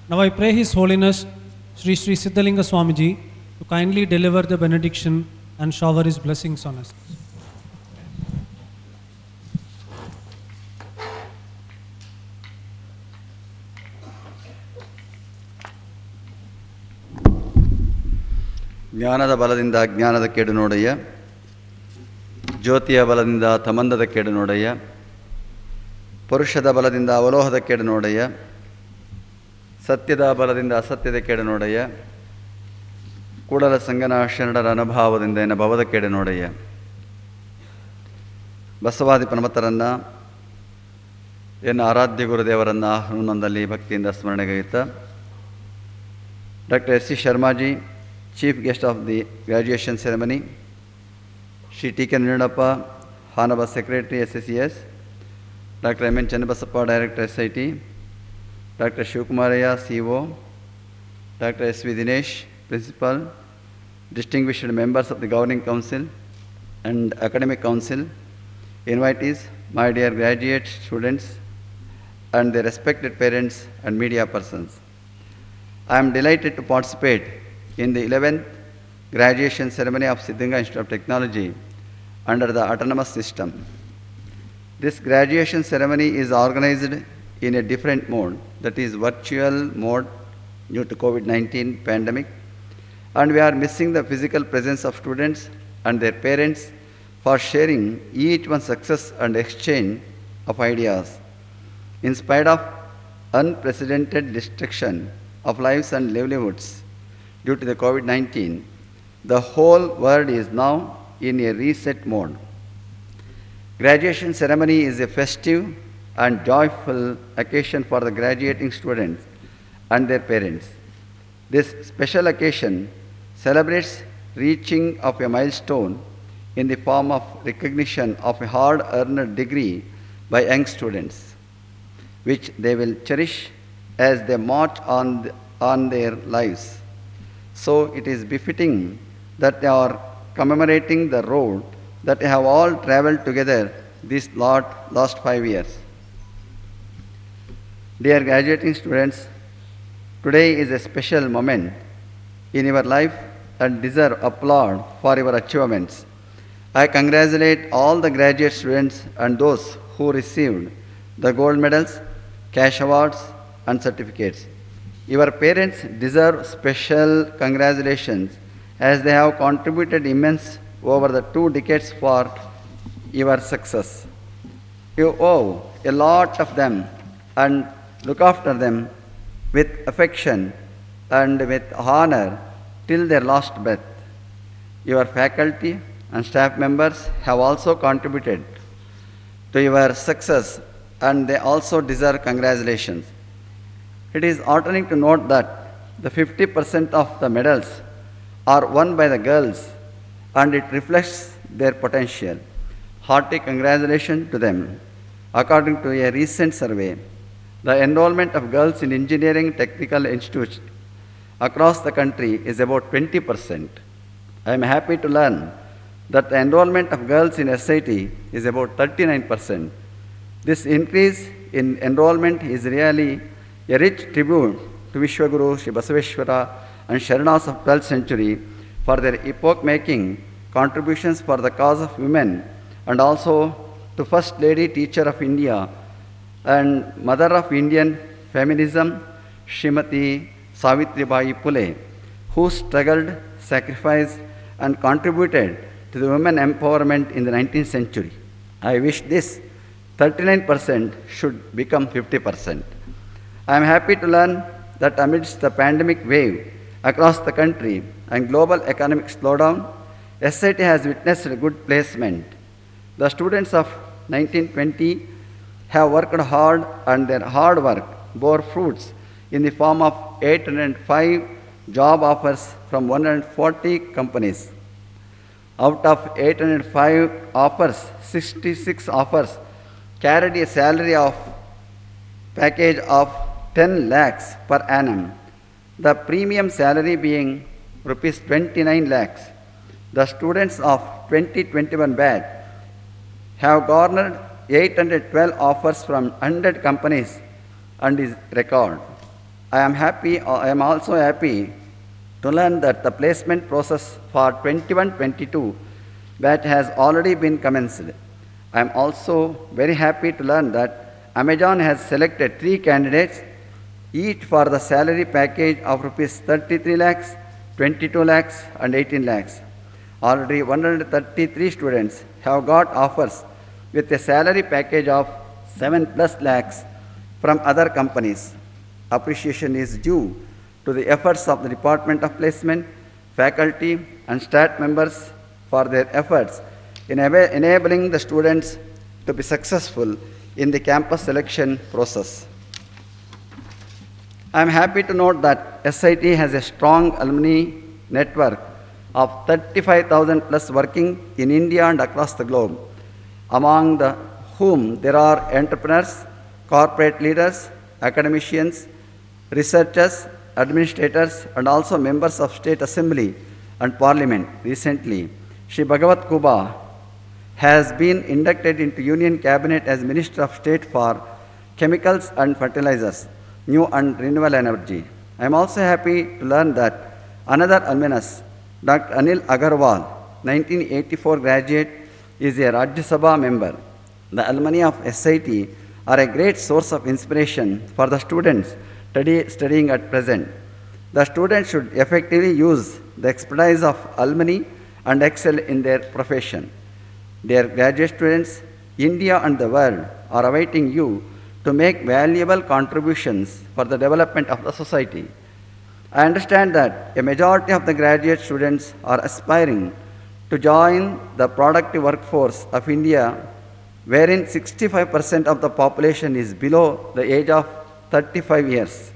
Now I pray His Holiness Sri Sri Siddhalinga Swamiji to kindly deliver the benediction and shower his blessings on us. ಜ್ಞಾನದ ಬಲದಿಂದ ಅಜ್ಞಾನದ ಕೇಡು ನೋಡಯ್ಯ, ಜ್ಯೋತಿಯ ಬಲದಿಂದ ತಮಂದದ ಕೇಡು ನೋಡಯ್ಯ, ಪುರುಷದ ಬಲದಿಂದ ಅವಲೋಹದ ಕೇಡು ನೋಡಯ್ಯ, ಸತ್ಯದ ಬಲದಿಂದ ಅಸತ್ಯದ ಕೇಡು ನೋಡಯ್ಯ, ಕೂಡಲ ಸಂಗನ ಶರಣರ ಅನುಭಾವದಿಂದ ಎನ್ನ ಭವದ ಕೇಡು ನೋಡಯ್ಯ. ಬಸವಾದಿ ಪ್ರಮತರನ್ನು ಎನ್ನ ಆರಾಧ್ಯ ಗುರುದೇವರನ್ನು ಹನುಮಂದಲ್ಲಿ ಭಕ್ತಿಯಿಂದ ಸ್ಮರಣೆಗೈಯುತ್ತಾ, doctor S C Sharmaji, Chief guest of the graduation ceremony, Shri T. K. Nirnappa, Honorable Secretary SSCS, Dr. M. N. Channabasappa, Director SIT, Dr. Shivkumaraya, CEO, Dr. S. V. Dinesh, Principal, distinguished members of the Governing Council and Academic Council, invitees, my dear graduate students, and their respected parents and media persons. I am delighted to participate in the 11th graduation ceremony of Siddhalinga Institute of Technology under the autonomous system. This graduation ceremony is organized in a different mode, that is virtual mode due to COVID-19 pandemic, and we are missing the physical presence of students and their parents for sharing each one's success and exchange of ideas. In spite of unprecedented destruction of lives and livelihoods due to the COVID-19, the whole world is now in a reset mode. Graduation ceremony is a festive and joyful occasion for the graduating students and their parents. This special occasion celebrates reaching of a milestone in the form of recognition of a hard-earned degree by young students, which they will cherish as they march on their lives. So it is befitting that they are commemorating the road that they have all traveled together these last 5 years. Dear graduating students, today is a special moment in your life and deserve applaud for your achievements. I congratulate all the graduate students and those who received the gold medals, cash awards, and certificates. Your parents deserve special congratulations as they have contributed immense over the 2 decades for your success. You owe a lot of them and look after them with affection and with honor till their last breath. Your faculty and staff members have also contributed to your success and they also deserve congratulations. It is heartening to note that the 50% of the medals are won by the girls and it reflects their potential. Hearty congratulations to them. According to a recent survey, the enrollment of girls in engineering technical institutes across the country is about 20%. I am happy to learn that the enrollment of girls in SIT is about 39%. This increase in enrollment is really a rich tribute to Vishwaguru, Shri Basaveshwara and Sharanas of 12th century for their epoch-making contributions for the cause of women and also to First Lady Teacher of India and Mother of Indian Feminism, Srimati Savitribai Phule, who struggled, sacrificed and contributed to the women empowerment in the 19th century. I wish this 39% should become 50%. I am happy to learn that amidst the pandemic wave across the country and global economic slowdown, SIT has witnessed a good placement. The students of 1920 have worked hard and their hard work bore fruits in the form of 805 job offers from 140 companies. Out of 805 offers, 66 offers carried a salary of package of 10 lakhs per annum, the premium salary being rupees 29 lakhs. The students of 2021 batch have garnered 812 offers from 100 companies and is record. I am also happy to learn that the placement process for 21-22 batch has already been commenced. I am also very happy to learn that Amazon has selected 3 candidates, each for the salary package of rupees 33 lakhs, 22 lakhs, and 18 lakhs. Already 133 students have got offers with a salary package of 7 plus lakhs from other companies. Appreciation is due to the efforts of the Department of Placement, faculty, and staff members for their efforts in enabling the students to be successful in the campus selection process. I am happy to note that SIT has a strong alumni network of 35,000 plus working in India and across the globe, among whom there are entrepreneurs, corporate leaders, academicians, researchers, administrators, and also members of State Assembly and Parliament. Recently, Shri Bhagavat Kuba has been inducted into Union Cabinet as Minister of State for Chemicals and Fertilizers, New and Renewable Energy. I am also happy to learn that another alumnus, Dr. Anil Agarwal, 1984 graduate, is a Rajya Sabha member. The alumni of SIT are a great source of inspiration for the students studying at present. The students should effectively use the expertise of alumni and excel in their profession. Dear graduate students, India and the world are awaiting you to make valuable contributions for the development of the society. I understand that a majority of the graduate students are aspiring to join the productive workforce of India, wherein 65% of the population is below the age of 35 years.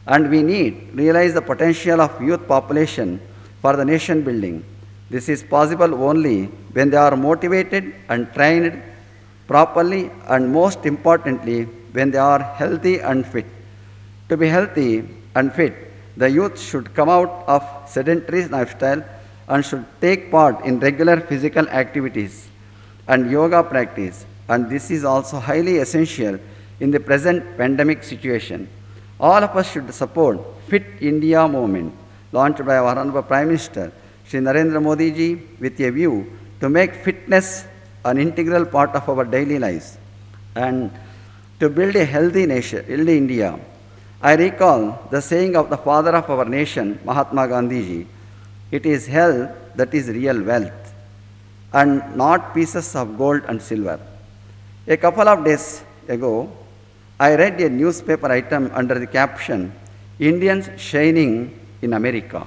And we need to realize the potential of youth population for the nation building. This is possible only when they are motivated and trained properly, and most importantly, when they are healthy and fit. To be healthy and fit, the youth should come out of sedentary lifestyle and should take part in regular physical activities and yoga practice, and this is also highly essential in the present pandemic situation. All of us should support Fit India movement launched by our Honorable Prime Minister Shri Narendra Modi ji with a view to make fitness an integral part of our daily lives and to build a healthy nation, healthy India. I recall the saying of the father of our nation, Mahatma Gandhi ji, it is health that is real wealth and not pieces of gold and silver. A couple of days ago, I read a newspaper item under the caption, Indians Shining in America,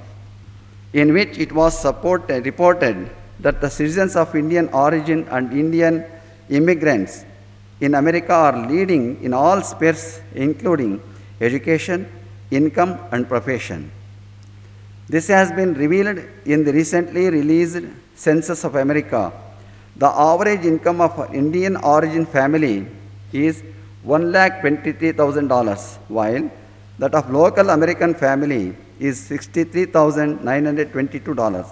in which it was reported that the citizens of Indian origin and Indian immigrants in America are leading in all spheres, including education, income, and profession. This has been revealed in the recently released Census of America. The average income of an Indian origin family is $1,23,000, while that of local American family is $63,922.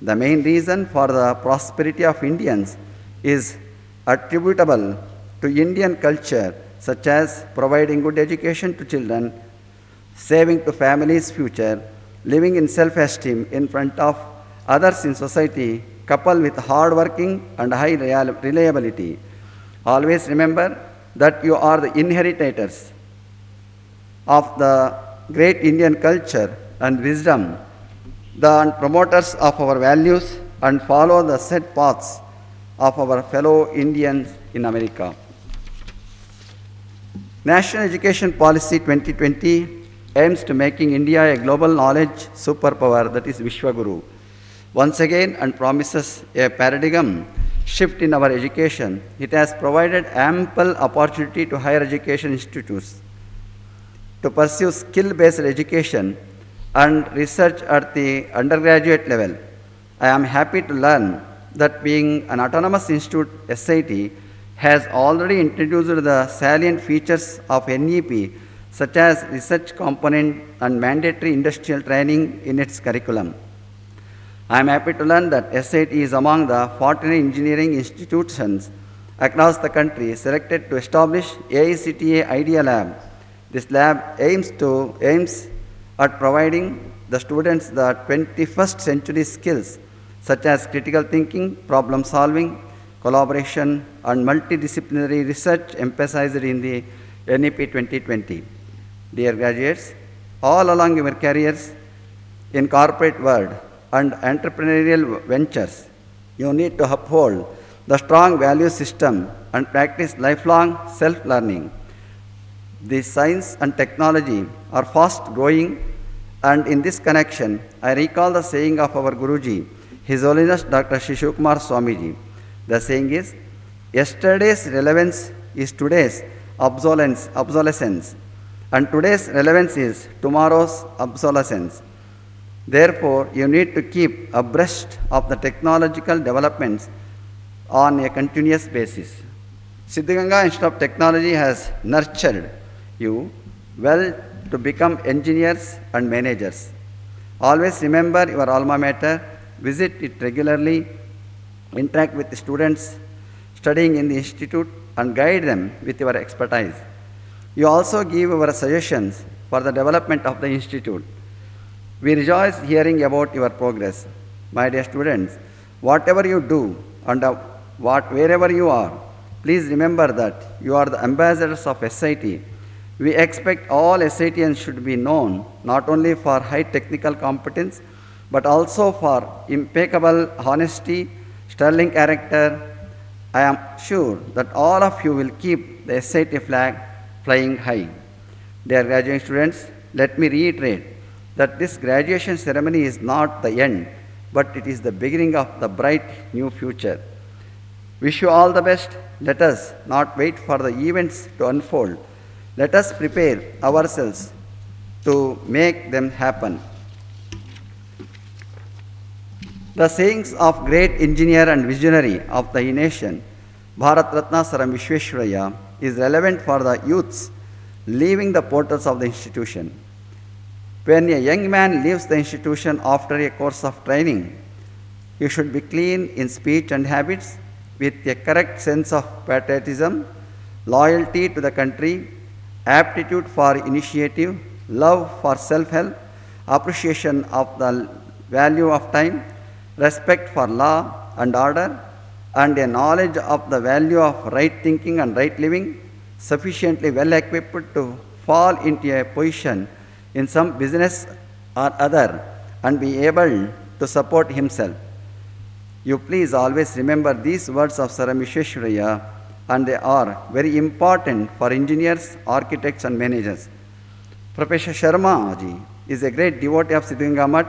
The main reason for the prosperity of Indians is attributable to Indian culture, such as providing good education to children, saving to families' future, living in self-esteem in front of others in society, coupled with hard working and high reliability. Always remember that you are the inheritors of the great Indian culture and wisdom, the promoters of our values, and follow the set paths of our fellow Indians in America. National Education Policy 2020 aims to making India a global knowledge superpower, that is Vishwaguru, once again, and promises a paradigm shift in our education. It has provided ample opportunity to higher education institutes to pursue skill-based education and research at the undergraduate level. I am happy to learn that being an autonomous institute, SIT has already introduced the salient features of NEP, such as research component and mandatory industrial training in its curriculum. I am happy to learn that SIT is among the 49 engineering institutions across the country selected to establish AICTE Idea Lab This lab aims at providing the students the 21st century skills such as critical thinking, problem solving, collaboration, and multidisciplinary research emphasized in the NEP 2020. Dear graduates, all along your careers in corporate world and entrepreneurial ventures, you need to uphold the strong value system and practice lifelong self-learning. The science and technology are fast growing, and in this connection, I recall the saying of our Guruji, His Holiness Dr. Shishupkumar Swamiji. The saying is, yesterday's relevance is today's obsolescence, and today's relevance is tomorrow's obsolescence. Therefore, you need to keep abreast of the technological developments on a continuous basis. Siddhaganga Institute of Technology has nurtured you well to become engineers and managers. Always remember your alma mater, visit it regularly, interact with the students studying in the institute, and guide them with your expertise. You also give your suggestions for the development of the institute. We rejoice hearing about your progress. My dear students, whatever you do and wherever you are, please remember that you are the ambassadors of SIT. We expect all SITians should be known not only for high technical competence, but also for impeccable honesty, sterling character. I am sure that all of you will keep the SIT flag flying high. Dear graduating students, let me reiterate that this graduation ceremony is not the end, but it is the beginning of the bright new future. Wish you all the best. Let us not wait for the events to unfold. Let us prepare ourselves to make them happen. The sayings of great engineer and visionary of the nation, Bharat Ratna Sir M. Vishveshwaraya, is relevant for the youths leaving the portals of the institution. When a young man leaves the institution after a course of training, he should be clean in speech and habits, with a correct sense of patriotism, loyalty to the country, aptitude for initiative, love for self-help, appreciation of the value of time, respect for law and order, and a knowledge of the value of right thinking and right living, sufficiently well equipped to fall into a position in some business or other and be able to support himself. You please always remember these words of Sir M. Vishveshwaraya, and they are very important for engineers, architects, and managers. Professor Sharma ji is a great devotee of Siddhaganga Mutt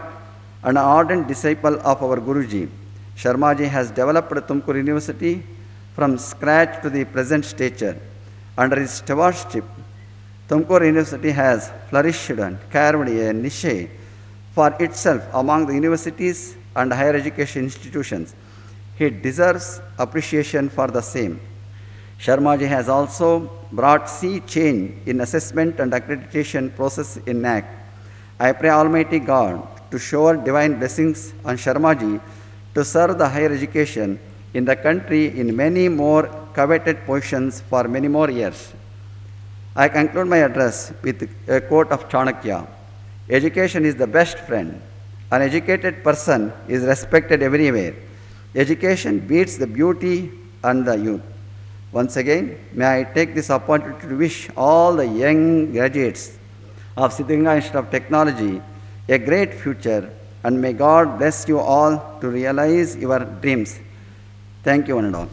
and an ardent disciple of our Guruji. Sharma ji has developed Tumkur University from scratch to the present stature. Under his stewardship, Tumkur University has flourished and carved a niche for itself among the universities and higher education institutions. He deserves appreciation for the same. Sharma ji has also brought sea change in assessment and accreditation process in NAC. I pray Almighty God to shower divine blessings on Sharma ji to serve the higher education in the country in many more coveted positions for many more years. I conclude my address with a quote of Chanakya. Education is the best friend. An educated person is respected everywhere. Education beats the beauty and the youth. Once again, may I take this opportunity to wish all the young graduates of Siddhaganga Institute of Technology a great future, and may God bless you all to realize your dreams. Thank you one and all.